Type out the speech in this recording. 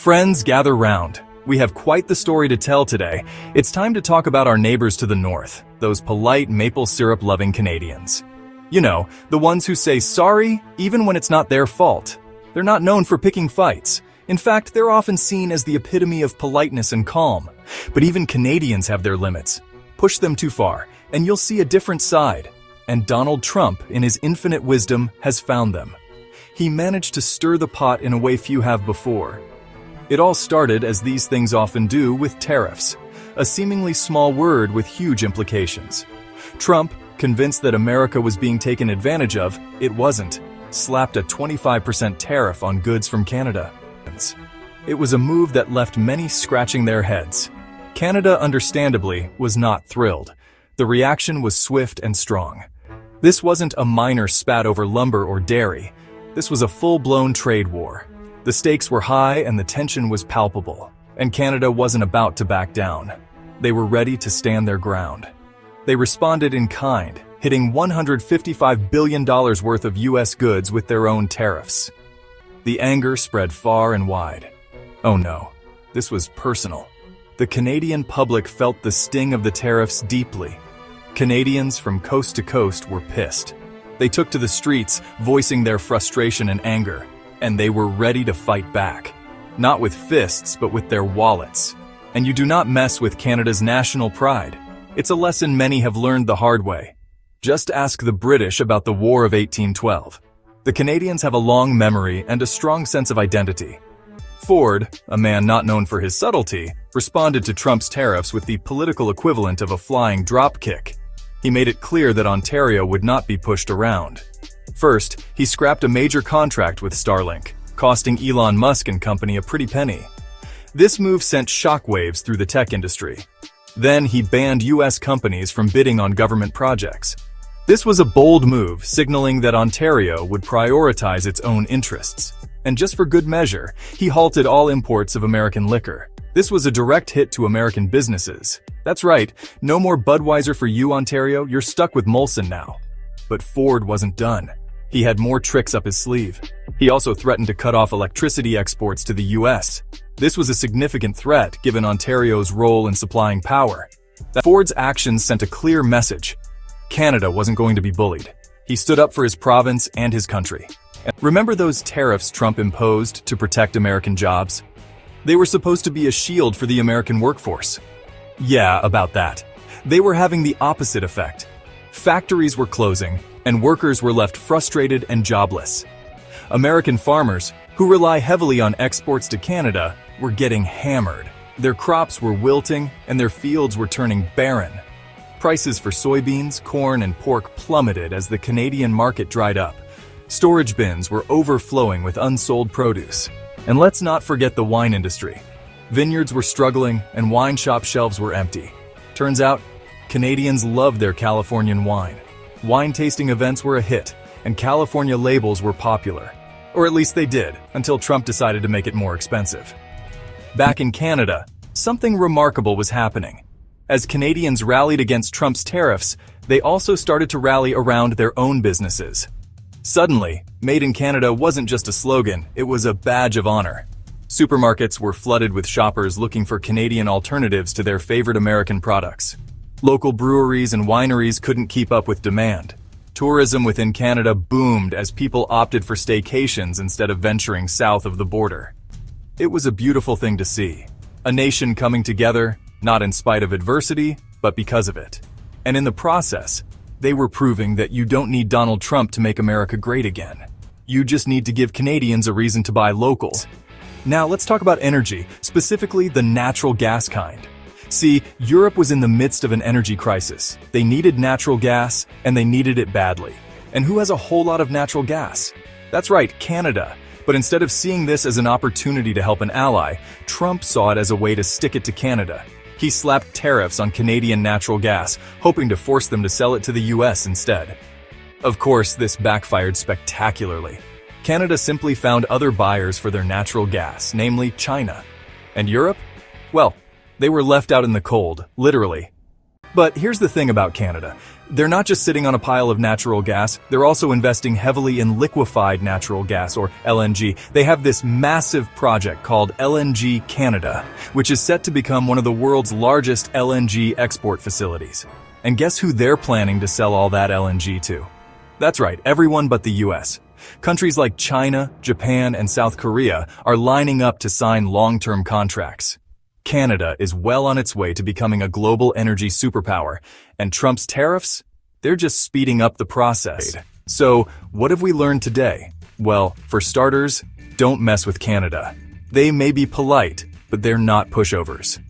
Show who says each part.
Speaker 1: Friends, gather round. We have quite the story to tell today. It's time to talk about our neighbors to the north, those polite maple syrup-loving Canadians. You know, the ones who say sorry even when it's not their fault. They're not known for picking fights. In fact, they're often seen as the epitome of politeness and calm. But even Canadians have their limits. Push them too far, and you'll see a different side. And Donald Trump, in his infinite wisdom, has found them. He managed to stir the pot in a way few have before. It all started, as these things often do, with tariffs, a seemingly small word with huge implications. Trump, convinced that America was being taken advantage of, it wasn't, slapped a 25% tariff on goods from Canada. It was a move that left many scratching their heads. Canada, understandably, was not thrilled. The reaction was swift and strong. This wasn't a minor spat over lumber or dairy. This was a full-blown trade war. The stakes were high and the tension was palpable, and Canada wasn't about to back down. They were ready to stand their ground. They responded in kind, hitting $155 billion worth of U.S. goods with their own tariffs. The anger spread far and wide. Oh no, this was personal. The Canadian public felt the sting of the tariffs deeply. Canadians from coast to coast were pissed. They took to the streets, voicing their frustration and anger. And they were ready to fight back. Not with fists, but with their wallets. And you do not mess with Canada's national pride. It's a lesson many have learned the hard way. Just ask the British about the War of 1812. The Canadians have a long memory and a strong sense of identity. Ford, a man not known for his subtlety, responded to Trump's tariffs with the political equivalent of a flying dropkick. He made it clear that Ontario would not be pushed around. First, he scrapped a major contract with Starlink, costing Elon Musk and company a pretty penny. This move sent shockwaves through the tech industry. Then he banned U.S. companies from bidding on government projects. This was a bold move, signaling that Ontario would prioritize its own interests. And just for good measure, he halted all imports of American liquor. This was a direct hit to American businesses. That's right, no more Budweiser for you, Ontario, you're stuck with Molson now. But Ford wasn't done. He had more tricks up his sleeve. He also threatened to cut off electricity exports to the U.S. This was a significant threat given Ontario's role in supplying power. Ford's actions sent a clear message. Canada wasn't going to be bullied. He stood up for his province and his country. Remember those tariffs Trump imposed to protect American jobs? They were supposed to be a shield for the American workforce. Yeah, about that. They were having the opposite effect. Factories were closing, and workers were left frustrated and jobless. American farmers, who rely heavily on exports to Canada, were getting hammered. Their crops were wilting, and their fields were turning barren. Prices for soybeans, corn, and pork plummeted as the Canadian market dried up. Storage bins were overflowing with unsold produce. And let's not forget the wine industry. Vineyards were struggling, and wine shop shelves were empty. Turns out, Canadians loved their Californian wine. Wine tasting events were a hit, and California labels were popular. Or at least they did, until Trump decided to make it more expensive. Back in Canada, something remarkable was happening. As Canadians rallied against Trump's tariffs, they also started to rally around their own businesses. Suddenly, Made in Canada wasn't just a slogan, it was a badge of honor. Supermarkets were flooded with shoppers looking for Canadian alternatives to their favorite American products. Local breweries and wineries couldn't keep up with demand. Tourism within Canada boomed as people opted for staycations instead of venturing south of the border. It was a beautiful thing to see. A nation coming together, not in spite of adversity, but because of it. And in the process, they were proving that you don't need Donald Trump to make America great again. You just need to give Canadians a reason to buy local. Now let's talk about energy, specifically the natural gas kind. See, Europe was in the midst of an energy crisis. They needed natural gas, and they needed it badly. And who has a whole lot of natural gas? That's right, Canada. But instead of seeing this as an opportunity to help an ally, Trump saw it as a way to stick it to Canada. He slapped tariffs on Canadian natural gas, hoping to force them to sell it to the US instead. Of course, this backfired spectacularly. Canada simply found other buyers for their natural gas, namely China. And Europe? Well, they were left out in the cold, literally. But here's the thing about Canada. They're not just sitting on a pile of natural gas, they're also investing heavily in liquefied natural gas, or LNG. They have this massive project called LNG Canada, which is set to become one of the world's largest LNG export facilities. And guess who they're planning to sell all that LNG to? That's right, everyone but the US. Countries like China, Japan, and South Korea are lining up to sign long-term contracts. Canada is well on its way to becoming a global energy superpower, and Trump's tariffs, they're just speeding up the process. So, what have we learned today? Well, for starters, don't mess with Canada. They may be polite, but they're not pushovers.